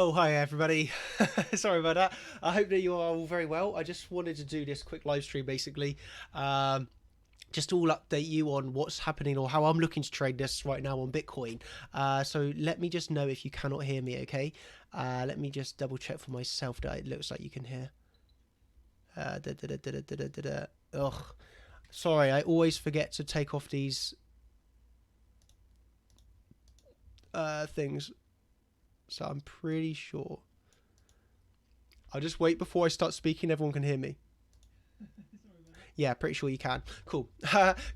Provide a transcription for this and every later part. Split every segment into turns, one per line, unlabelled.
Oh, hi everybody. Sorry about that. I hope that you are all very well. I just wanted to do this quick live stream basically. Um, just to all update you on what's happening or how I'm looking to trade this right now on Bitcoin. So let me just know if you cannot hear me, okay? Let me just double check for myself that it looks like you can hear. Ugh. Sorry, I always forget to take off these things. So I'm pretty sure. I'll just wait before I start speaking. Everyone can hear me. Yeah, pretty sure you can. Cool.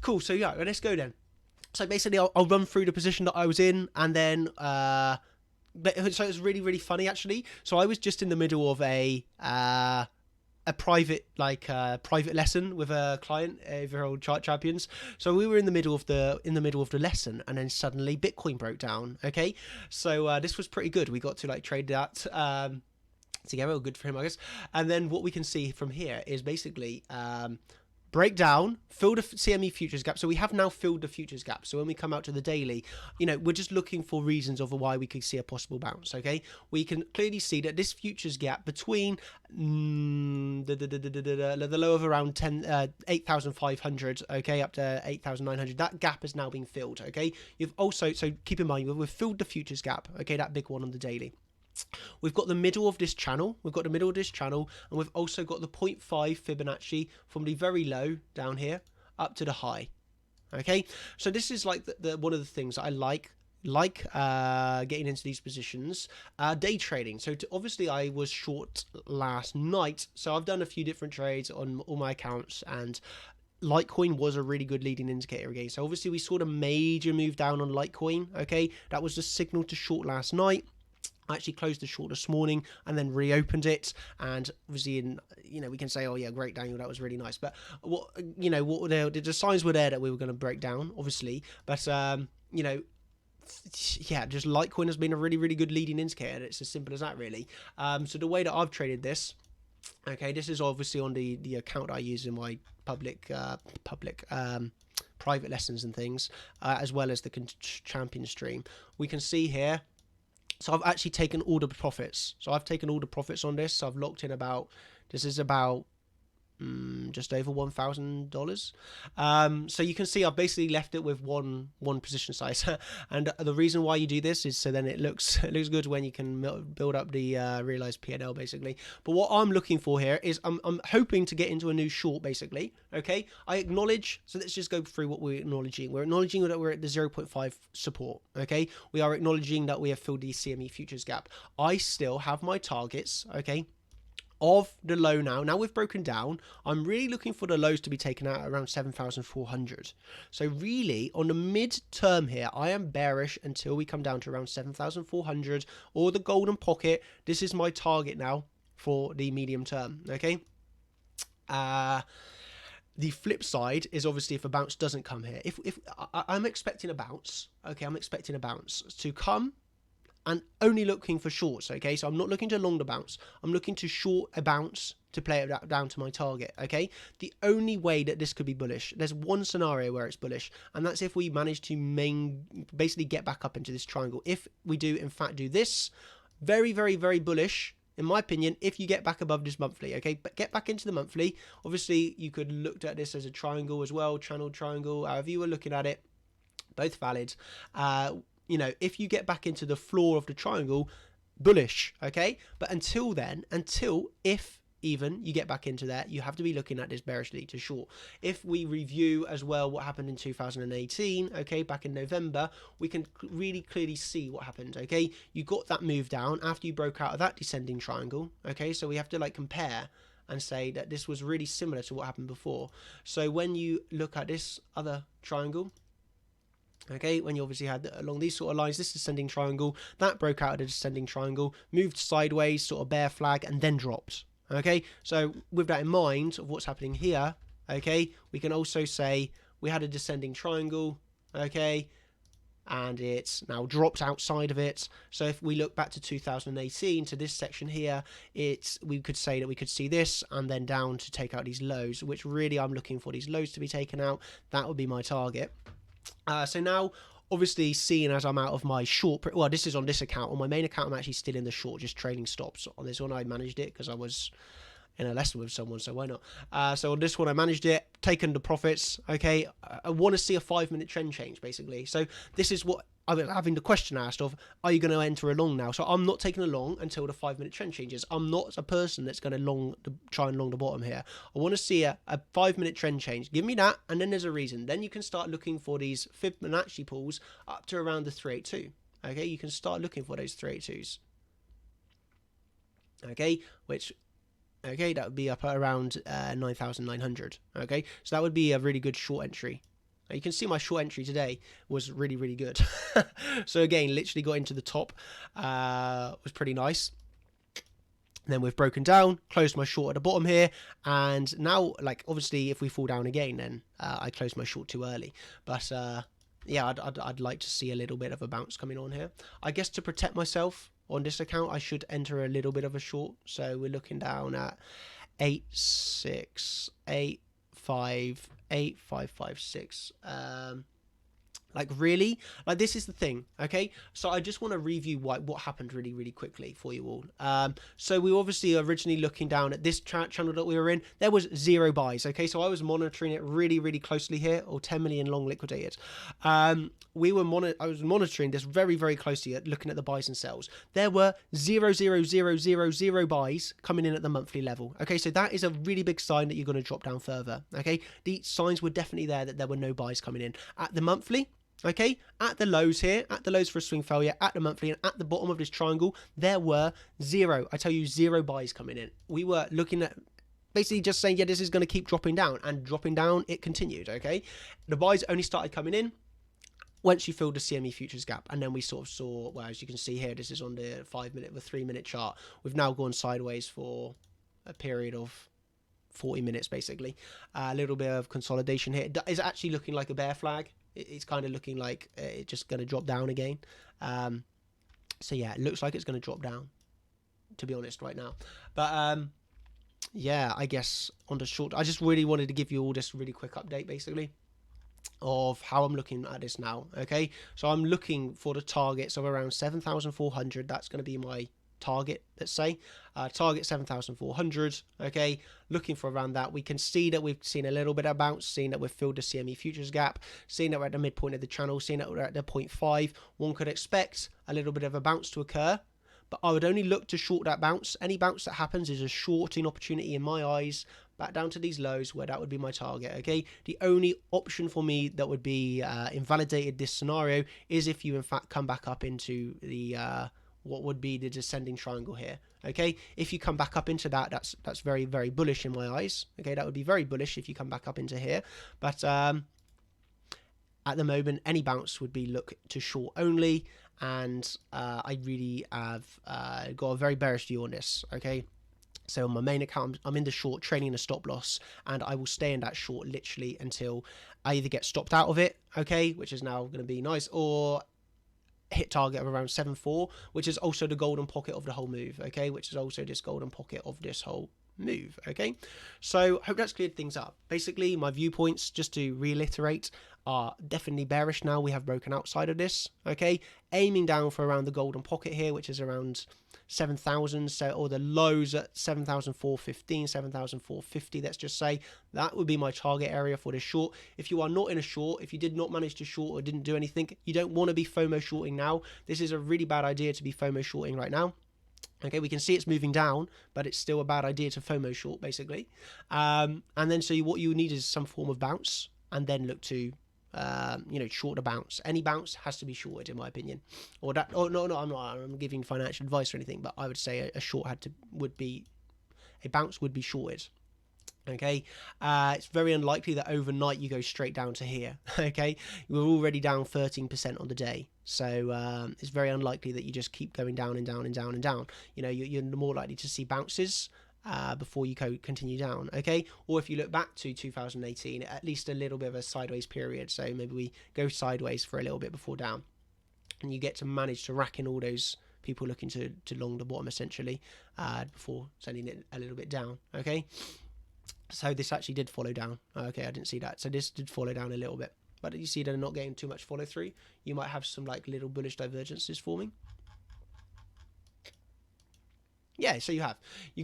Cool. So yeah, let's go then. So basically, I'll run through the position that I was in, and then so it's really funny actually. So I was just in the middle of a private private lesson with a client, overall chart champions. So we were in the middle of the lesson, and then suddenly Bitcoin broke down. Okay, so this was pretty good. We got to like trade that. Together, good for him, I guess. And then what we can see from here is basically break down, fill the CME futures gap. So we have now filled the futures gap. So when we come out to the daily, we're just looking for reasons of why we could see a possible bounce. Okay, we can clearly see that this futures gap between the low of around 8,500, okay, up to 8,900. That gap is now being filled. Okay, you've also, so keep in mind we've filled the futures gap. Okay, that big one on the daily. We've got the middle of this channel. And we've also got the zero point 0.5 Fibonacci from the very low down here up to the high. Okay, so this is like the one of the things that I like getting into these positions. Day trading. So obviously I was short last night, so I've done a few different trades on all my accounts, and Litecoin was a really good leading indicator again. So obviously we saw a major move down on Litecoin. Okay, that was the signal to short last night. I actually closed the short this morning and then reopened it, and obviously we can say, oh yeah, great, Daniel, that was really nice, but what the signs were there that we were going to break down, obviously, but yeah, just Litecoin has been a really good leading indicator. It's as simple as that, really. So the way that I've traded this, okay, this is obviously on the account I use in my public private lessons and things, as well as the champion stream. We can see here. So I've actually taken all the profits. So I've taken all the profits on this. So I've locked in about, this is about just over $1,000. So you can see I've basically left it with one position size. And the reason why you do this is so then it looks good when you can build up the realized P&L basically. But what I'm looking for here is I'm hoping to get into a new short basically. Okay, I acknowledge, so let's just go through what we're acknowledging. We're acknowledging that we're at the 0.5 support. Okay, we are acknowledging that we have filled the CME futures gap. I still have my targets, okay, of the low now. Now we've broken down. I'm really looking for the lows to be taken out around 7,400. So really, on the mid-term here, I am bearish until we come down to around 7,400 or the golden pocket. This is my target now for the medium term, okay? The flip side is obviously if a bounce doesn't come here. If I'm expecting a bounce, okay, I'm expecting a bounce to come, and only looking for shorts, okay? So I'm not looking to long the bounce. I'm looking to short a bounce to play it down to my target, okay? The only way that this could be bullish, there's one scenario where it's bullish, and that's if we manage to basically get back up into this triangle. If we do, in fact, do this, very bullish, in my opinion, if you get back above this monthly, okay? But get back into the monthly. Obviously, you could look at this as a triangle as well, channel triangle, however you were looking at it, both valid. If you get back into the floor of the triangle, bullish, okay? But until then, if even you get back into there, you have to be looking at this bearishly to short. If we review as well what happened in 2018, okay, back in November, we can really clearly see what happened, okay? You got that move down after you broke out of that descending triangle, okay? So we have to like compare and say that this was really similar to what happened before. So when you look at this other triangle, okay, when you obviously had along these sort of lines, this descending triangle, that broke out of the descending triangle, moved sideways, sort of bear flag, and then dropped. Okay, so with that in mind of what's happening here, okay, we can also say we had a descending triangle, okay, and it's now dropped outside of it. So if we look back to 2018 to this section here, we could say that we could see this and then down to take out these lows, which really I'm looking for these lows to be taken out. That would be my target. So now obviously, seeing as I'm out of my short, well, this is on this account. On my main account, I'm actually still in the short, just trading stops. On this one, I managed it because I was in a lesson with someone, so why not? So on this one, I managed it, taken the profits. Okay, I want to see a 5-minute trend change, basically. So this is what I was having the question asked of: are you going to enter a long now? So I'm not taking a long until the 5-minute trend changes. I'm not a person that's going to try and long the bottom here. I want to see a 5-minute trend change. Give me that, and then there's a reason. Then you can start looking for these Fibonacci pulls up to around the 382. Okay, you can start looking for those 382s. Okay, which. Okay, that would be up at around 9,900. Okay, so that would be a really good short entry. You can see my short entry today was really, really good. So again, literally got into the top, was pretty nice. And then we've broken down, closed my short at the bottom here, and now, like, obviously, if we fall down again, then I closed my short too early. But yeah, I'd like to see a little bit of a bounce coming on here. I guess to protect myself on this account, I should enter a little bit of a short. So we're looking down at 8685, 8556. Like, really, like, this is the thing. Okay, so I just want to review what happened really, really quickly for you all. So we were obviously originally looking down at this channel that we were in. There was 0 buys. Okay, so I was monitoring it really, really closely here, or 10 million long liquidated. I was monitoring this very, very closely, looking at the buys and sells. There were 0 buys coming in at the monthly level. Okay, so that is a really big sign that you're going to drop down further. Okay, the signs were definitely there that there were no buys coming in at the monthly. Okay, at the lows here, at the lows for a swing failure, at the monthly, and at the bottom of this triangle, there were 0. I tell you, 0 buys coming in. We were looking at basically just saying, yeah, this is going to keep dropping down, and dropping down, it continued. Okay, the buys only started coming in once you filled the CME futures gap, and then we sort of saw, well, as you can see here, this is on the 5-minute, the 3-minute chart. We've now gone sideways for a period of 40 minutes, basically. A little bit of consolidation here. It's actually looking like a bear flag. It's kind of looking like it's just going to drop down again. So yeah, it looks like it's going to drop down, to be honest, right now. But yeah, I guess on the short, I just really wanted to give you all this really quick update, basically, of how I'm looking at this now. Okay, so I'm looking for the targets of around 7,400. That's going to be my target, let's say. Target 7,400. Okay, looking for around that. We can see that we've seen a little bit of bounce, seeing that we've filled the CME futures gap, seeing that we're at the midpoint of the channel, seeing that we're at the 0.5. One could expect a little bit of a bounce to occur, but I would only look to short that bounce. Any bounce that happens is a shorting opportunity in my eyes, back down to these lows, where that would be my target. Okay, the only option for me that would be invalidated this scenario is if you in fact come back up into the what would be the descending triangle here. Okay, if you come back up into that, that's very, very bullish in my eyes. Okay, that would be very bullish if you come back up into here. But at the moment, any bounce would be look to short only, and I really have got a very bearish view on this. Okay, so on my main account, I'm in the short, trading a stop loss, and I will stay in that short literally until I either get stopped out of it, okay, which is now going to be nice, or hit target of around 7.4, which is also the golden pocket of the whole move. Okay, which is also this golden pocket of this whole move. Okay, so hope that's cleared things up. Basically, my viewpoints, just to reiterate, are definitely bearish now. We have broken outside of this. Okay, aiming down for around the golden pocket here, which is around 7,000, so, or the lows at 7,415, 7,450, let's just say. That would be my target area for this short. If you are not in a short, if you did not manage to short or didn't do anything, you don't want to be FOMO shorting now. This is a really bad idea to be FOMO shorting right now. Okay, we can see it's moving down, but it's still a bad idea to FOMO short, basically. And then, so what you need is some form of bounce, and then look to short a bounce. Any bounce has to be shorted, in my opinion. Or that, oh no, I'm giving financial advice or anything, but I would say a short a bounce would be shorted. Okay, it's very unlikely that overnight you go straight down to here. Okay, we're already down 13% on the day, so it's very unlikely that you just keep going down and down and down and down. You know, you're more likely to see bounces before you continue down. Okay, or if you look back to 2018, at least a little bit of a sideways period, so maybe we go sideways for a little bit before down, and you get to manage to rack in all those people looking to long the bottom, essentially, before sending it a little bit down. Okay, so this actually did follow down. Okay, I didn't see that, so this did follow down a little bit. but you see they're not getting too much follow through. You might have some like little bullish divergences forming. Yeah, so you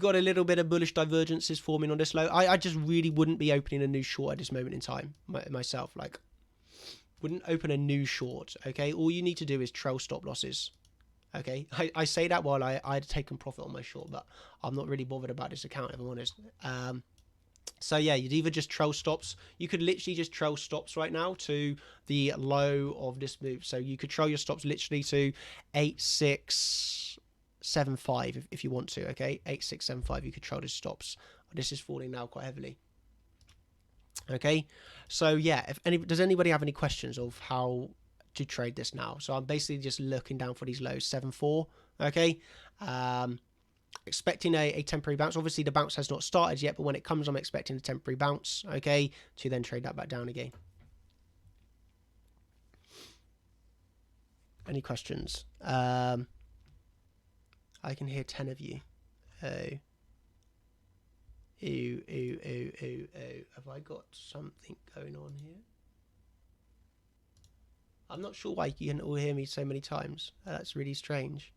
got a little bit of bullish divergences forming on this low. I just really wouldn't be opening a new short at this moment in time myself. Like, wouldn't open a new short. Okay, all you need to do is trail stop losses. Okay, I say that while I'd taken profit on my short, but I'm not really bothered about this account, if I'm honest. So yeah, you'd either just trail stops. You could literally just trail stops right now to the low of this move. So you could trail your stops literally to 8675 if you want to. Okay, 8675. You could trail the stops. This is falling now quite heavily. Okay, so yeah, does anybody have any questions of how to trade this now? So I'm basically just looking down for these lows, 7.4. Okay, expecting a temporary bounce. Obviously the bounce has not started yet, but when it comes, I'm expecting a temporary bounce, okay, to then trade that back down again. Any questions? I can hear 10 of you. Oh. Ooh. Have I got something going on here? I'm not sure why you can all hear me so many times. That's really strange.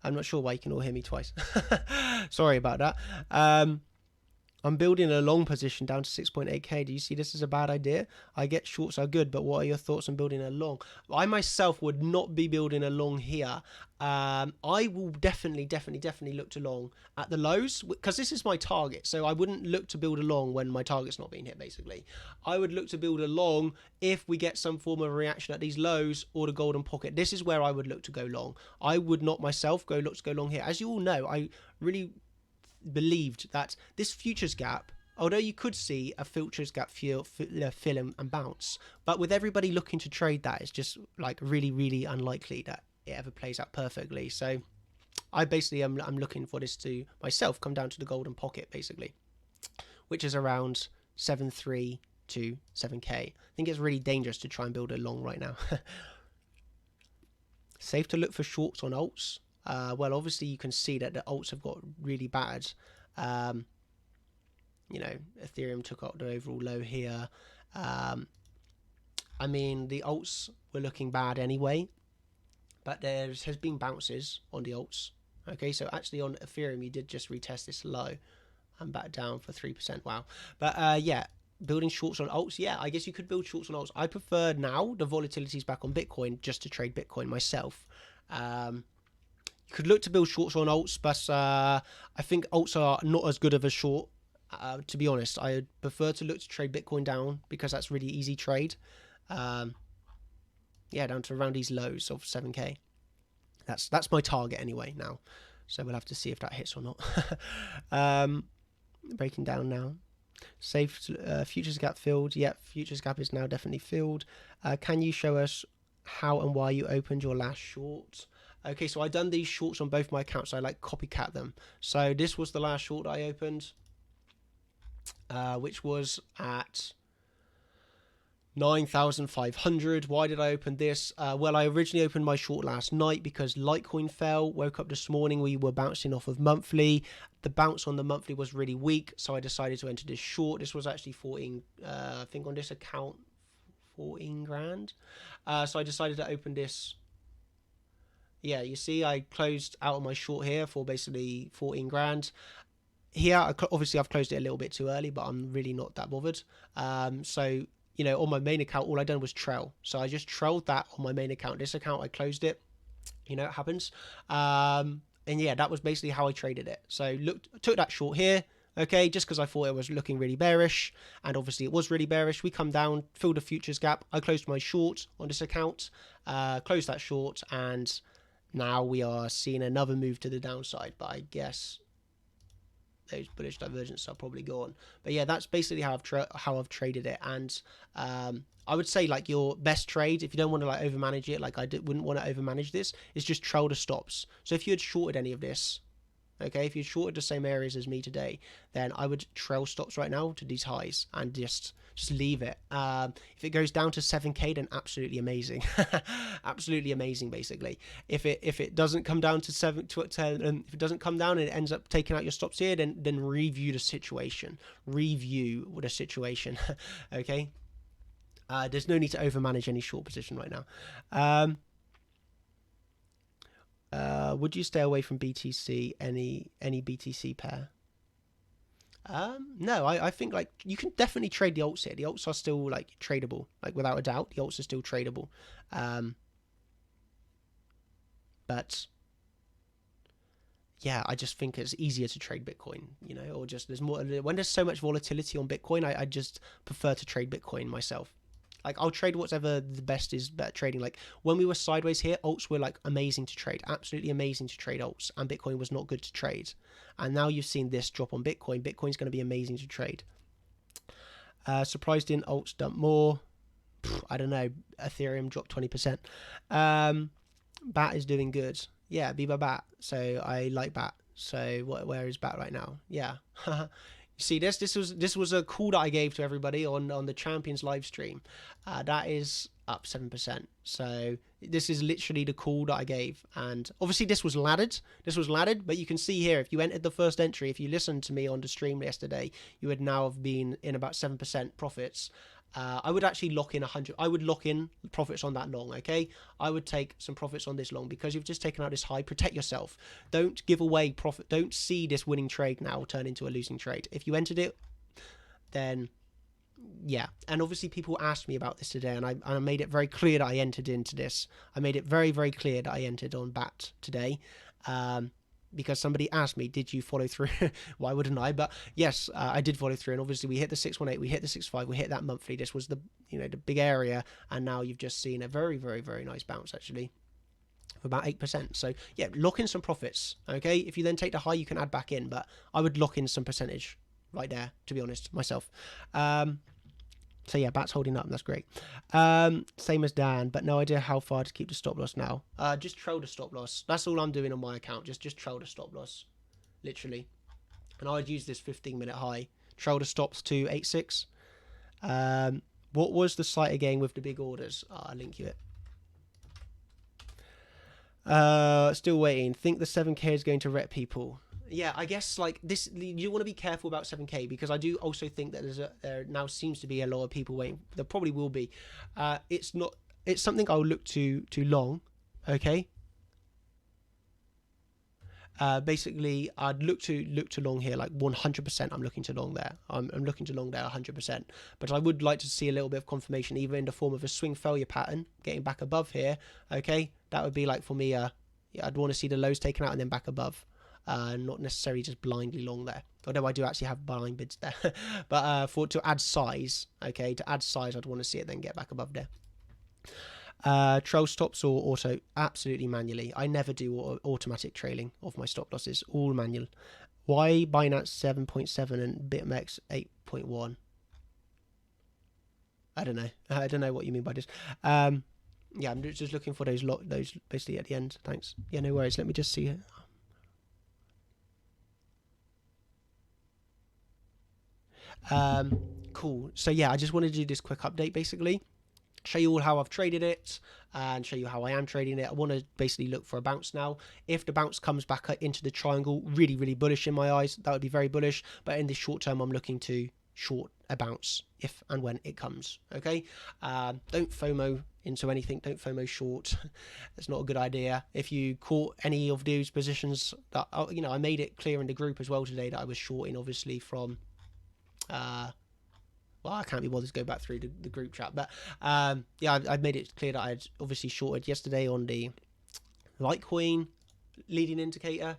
I'm not sure why you can all hear me twice. Sorry about that. I'm building a long position down to 6.8k. Do you see this as a bad idea? I get shorts are good, but what are your thoughts on building a long? I myself would not be building a long here. I will definitely look to long at the lows, because this is my target. So I wouldn't look to build a long when my target's not being hit, basically. I would look to build a long if we get some form of reaction at these lows or the golden pocket. This is where I would look to go long. I would not myself look to go long here. As you all know, I really believed that this futures gap, although you could see a futures gap fill and bounce, but with everybody looking to trade that, it's just like really unlikely that it ever plays out perfectly. So I basically I'm looking for this to myself come down to the golden pocket, basically, which is around 7.3 to 7k. I think it's really dangerous to try and build a long right now. Safe to look for shorts on alts. Well, obviously you can see that the alts have got really bad. You know, Ethereum took out the overall low here. I mean, the alts were looking bad anyway, but there has been bounces on the alts. Okay, so actually on Ethereum, you did just retest this low and back down for 3%. Wow. But yeah, building shorts on alts. Yeah, I guess you could build shorts on alts. I prefer now the volatility's back on Bitcoin just to trade Bitcoin myself. Could look to build shorts on alts, but I think alts are not as good of a short. To be honest, I would prefer to look to trade Bitcoin down because that's really easy trade. Yeah, down to around these lows of 7k. That's my target anyway now. So we'll have to see if that hits or not. Breaking down now. Safe futures gap filled. Yep, futures gap is now definitely filled. Can you show us how and why you opened your last short? Okay, so I done these shorts on both my accounts. So I like copycat them. So this was the last short I opened, which was at 9,500. Why did I open this? Well, I originally opened my short last night because Litecoin fell. Woke up this morning, we were bouncing off of monthly. The bounce on the monthly was really weak, so I decided to enter this short. This was actually 14, I think on this account, 14 grand. So I decided to open this. Yeah, you see, I closed out on my short here for basically 14 grand. Here, obviously, I've closed it a little bit too early, but I'm really not that bothered. So, you know, on my main account, all I done was trail. So I just trailed that on my main account. This account, I closed it. You know, it happens. And yeah, that was basically how I traded it. So took that short here. Okay, just because I thought it was looking really bearish, and obviously it was really bearish. We come down, filled a futures gap. I closed my short on this account, closed that short, and now we are seeing another move to the downside, but I guess those bullish divergences are probably gone. But yeah, that's basically how I've traded it. And I would say like your best trade, if you don't want to like overmanage it, like wouldn't want to overmanage this, is just trail the stops. So if you had shorted any of this, okay, if you shorted the same areas as me today, then I would trail stops right now to these highs and just leave it. If it goes down to 7k, then absolutely amazing. Absolutely amazing, basically. If it doesnn't come down to 7 to 10, and if it doesn't come down and it ends up taking out your stops here, then review the situation. Okay. There's no need to overmanage any short position right now. Would you stay away from BTC, any BTC pair? No, I think like you can definitely trade the alts here. The alts are still like tradable, like without a doubt. The alts are still tradable. But yeah, I just think it's easier to trade Bitcoin, you know, or just there's more when there's so much volatility on Bitcoin. I just prefer to trade Bitcoin myself. Like I'll trade whatever the best is better trading. Like when we were sideways here, alts were like amazing to trade, absolutely amazing to trade alts, and Bitcoin was not good to trade. And now you've seen this drop on Bitcoin. Bitcoin's going to be amazing to trade. Surprised in alts dump more. I don't know. Ethereum dropped 20%. BAT is doing good. Yeah, Biba BAT. So I like BAT. So where is BAT right now? Yeah. You see this? This was a call that I gave to everybody on the Champions live stream. That is up 7%. So this is literally the call that I gave, and obviously this was laddered. But you can see here, if you entered the first entry, if you listened to me on the stream yesterday, you would now have been in about 7% profits. I would actually lock in 100. I would lock in profits on that long, okay? I would take some profits on this long because you've just taken out this high. Protect yourself. Don't give away profit. Don't see this winning trade now turn into a losing trade. If you entered it, then yeah. And obviously people asked me about this today, and I made it very clear that I entered into this. I made it very, very clear that I entered on BAT today. Because somebody asked me, did you follow through? Why wouldn't I? But yes, I did follow through, and obviously we hit the 618, we hit the 65, we hit that monthly. This was the the big area, and now you've just seen a very, very, very nice bounce actually, of about 8%. So yeah, lock in some profits. Okay, if you then take the high, you can add back in, but I would lock in some percentage right there, to be honest, myself. So yeah, BAT's holding up, and that's great. Same as Dan, but no idea how far to keep the stop loss now. Just trail the stop loss. That's all I'm doing on my account. Just trail the stop loss, literally. And I would use this 15-minute high. Trail the stops to 86. What was the site again with the big orders? I'll link you it. Still waiting. Think the 7K is going to rep people. Yeah, I guess like this, you want to be careful about 7K, because I do also think that there now seems to be a lot of people waiting. There probably will be. It's something I'll look to long. Okay. Basically, I'd look to long here, like 100%. I'm looking to long there. I'm looking to long there 100%. But I would like to see a little bit of confirmation, either in the form of a swing failure pattern, getting back above here. Okay, that would be like for me. Yeah, I'd want to see the lows taken out and then back above. Not necessarily just blindly long there, although I do actually have buying bids there. But to add size, okay, I'd want to see it then get back above there. Trail stops or auto? Absolutely manually. I never do automatic trailing of my stop losses, all manual. Why Binance 7.7 and BitMEX 8.1? I don't know what you mean by this. Yeah, I'm just looking for those basically at the end. Thanks. Yeah, no worries. Let me just see it. Cool. So yeah, I just wanted to do this quick update, basically show you all how I've traded it and show you how I am trading it. I want to basically look for a bounce now. If the bounce comes back into the triangle, really, really bullish in my eyes. That would be very bullish. But in the short term, I'm looking to short a bounce if and when it comes. Okay. Don't FOMO into anything. Don't FOMO short. That's not a good idea. If you caught any of those positions that I made it clear in the group as well today that I was shorting, obviously from well, I can't be bothered to go back through the group chat, but yeah, I've made it clear that I had obviously shorted yesterday on the Litecoin leading indicator,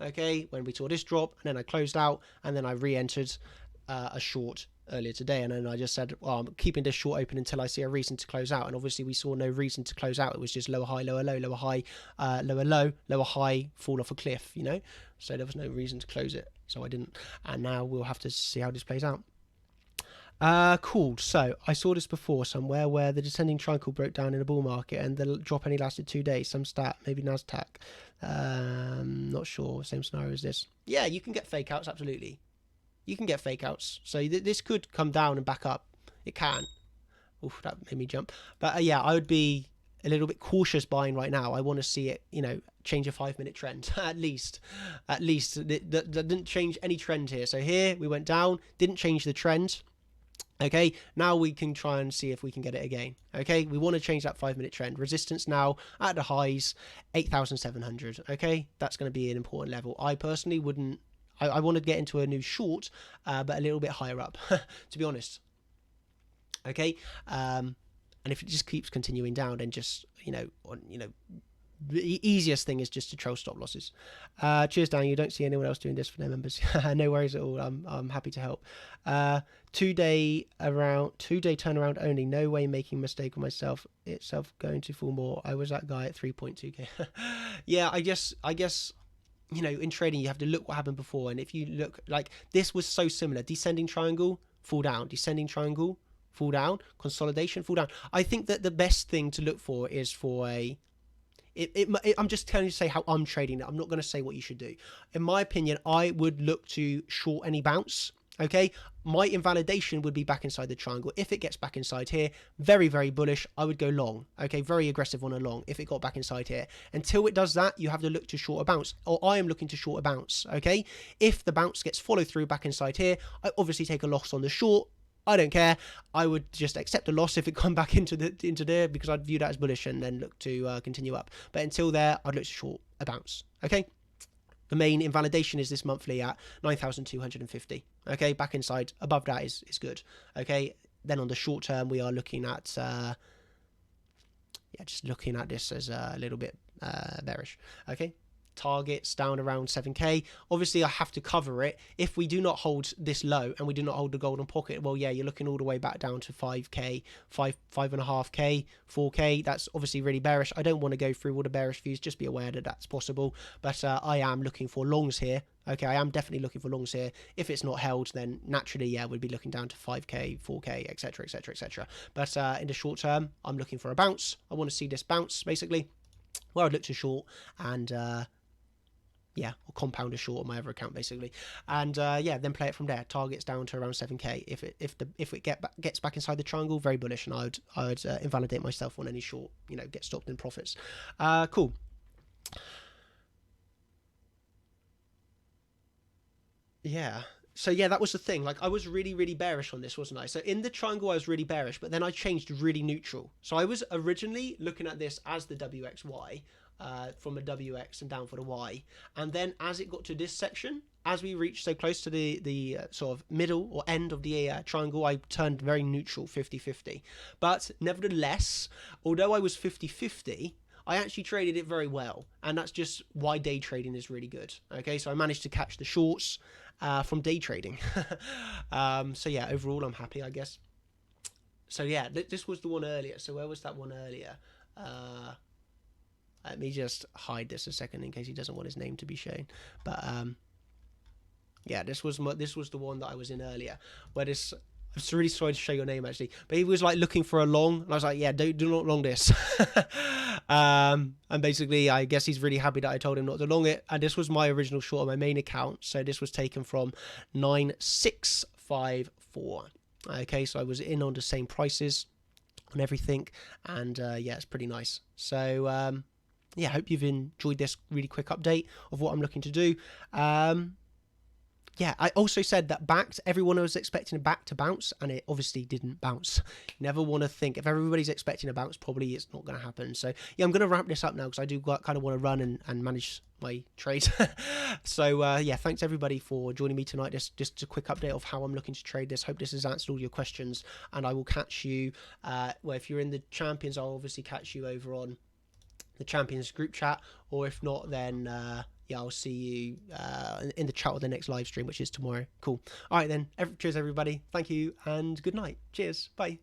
okay, when we saw this drop, and then I closed out, and then I re-entered a short earlier today, and then I just said, well, I'm keeping this short open until I see a reason to close out, and obviously we saw no reason to close out. It was just lower high, lower low, lower high, lower low, lower high, fall off a cliff, so there was no reason to close it, so I didn't, and now we'll have to see how this plays out. Cool. So I saw this before somewhere where the descending triangle broke down in a bull market and the drop only lasted 2 days. Some stat, maybe Nasdaq. Not sure. Same scenario as this. Yeah, you can get fake outs. Absolutely, you can get fake outs. So this could come down and back up. It can. Oof, that made me jump. But yeah, I would be a little bit cautious buying right now. I want to see it, change a 5-minute trend at least. That didn't change any trend here. So here we went down, didn't change the trend. Okay, now we can try and see if we can get it again. Okay, we want to change that 5 minute trend. Resistance now at the highs, 8,700. Okay, that's going to be an important level. I personally wouldn't, I want to get into a new short, but a little bit higher up, to be honest. Okay, and if it just keeps continuing down, then just, the easiest thing is just to trail stop losses. Cheers, Dan. You don't see anyone else doing this for their members. No worries at all. I'm happy to help. 2 day turnaround only. No way making a mistake on myself. Itself going to fall more. I was that guy at 3.2k. Yeah, I guess in trading you have to look what happened before, and if you look, like, this was so similar. Descending triangle, fall down. Descending triangle, fall down. Consolidation, fall down. I think that the best thing to look for is for a I'm just telling you to say how I'm trading it. I'm not going to say what you should do. In my opinion, I would look to short any bounce. Okay, my invalidation would be back inside the triangle. If it gets back inside here, very, very bullish, I would go long. Okay, very aggressive on a long if it got back inside here. Until it does that, you have to look to short a bounce, or I am looking to short a bounce. Okay, if the bounce gets followed through back inside here, I obviously take a loss on the short. I don't care. I would just accept a loss if it come back into there, because I'd view that as bullish and then look to continue up. But until there, I'd look to short a bounce. Okay. The main invalidation is this monthly at 9,250. Okay, back inside above that is good. Okay, then on the short term we are looking at just looking at this as a little bit bearish. Okay. Targets down around 7k. Obviously I have to cover it. If we do not hold this low and we do not hold the golden pocket, well, yeah, you're looking all the way back down to 5k, 5.5k, 4k. That's obviously really bearish. I don't want to go through all the bearish views, just be aware that that's possible. But I am looking for longs here. Okay, I am definitely looking for longs here. If it's not held, then naturally, yeah, we'd be looking down to 5k, 4k, etc, etc, etc. But in the short term, I'm looking for a bounce. I want to see this bounce, basically, where I'd look to short and or compound a short on my other account, basically, and then play it from there. Targets down to around 7k. If it gets back inside the triangle, very bullish, and I would invalidate myself on any short. Get stopped in profits. Cool. Yeah. So yeah, that was the thing. Like, I was really, really bearish on this, wasn't I? So in the triangle, I was really bearish, but then I changed really neutral. So I was originally looking at this as the WXY, from a WX and down for the Y. And then as it got to this section, as we reached so close to the sort of middle or end of the triangle, I turned very neutral, 50-50. But nevertheless, although I was 50-50, I actually traded it very well, and that's just why day trading is really good. Okay, so I managed to catch the shorts from day trading. So yeah, overall I'm happy, I guess. So yeah, this was the one earlier. So where was that one earlier? Let me just hide this a second in case he doesn't want his name to be shown. But yeah, this was the one that I was in earlier, where this. I'm really sorry to show your name, actually, but he was like looking for a long, and I was like, yeah, do not long this. And basically, I guess he's really happy that I told him not to long it. And this was my original short on my main account, so this was taken from 9654. Okay, so I was in on the same prices on everything, and yeah, it's pretty nice. So yeah, I hope you've enjoyed this really quick update of what I'm looking to do. Yeah, I also said that everyone was expecting a back to bounce, and it obviously didn't bounce. You never want to think, if everybody's expecting a bounce, probably it's not going to happen. So yeah, I'm going to wrap this up now, because I do kind of want to run and manage my trade. So yeah, thanks everybody for joining me tonight. Just a quick update of how I'm looking to trade this. Hope this has answered all your questions, and I will catch you, well, if you're in the Champions, I'll obviously catch you over on the Champions group chat, or if not, then yeah, I'll see you in the chat or the next live stream, which is tomorrow. Cool. All right then. Cheers everybody. Thank you and good night. Cheers. Bye.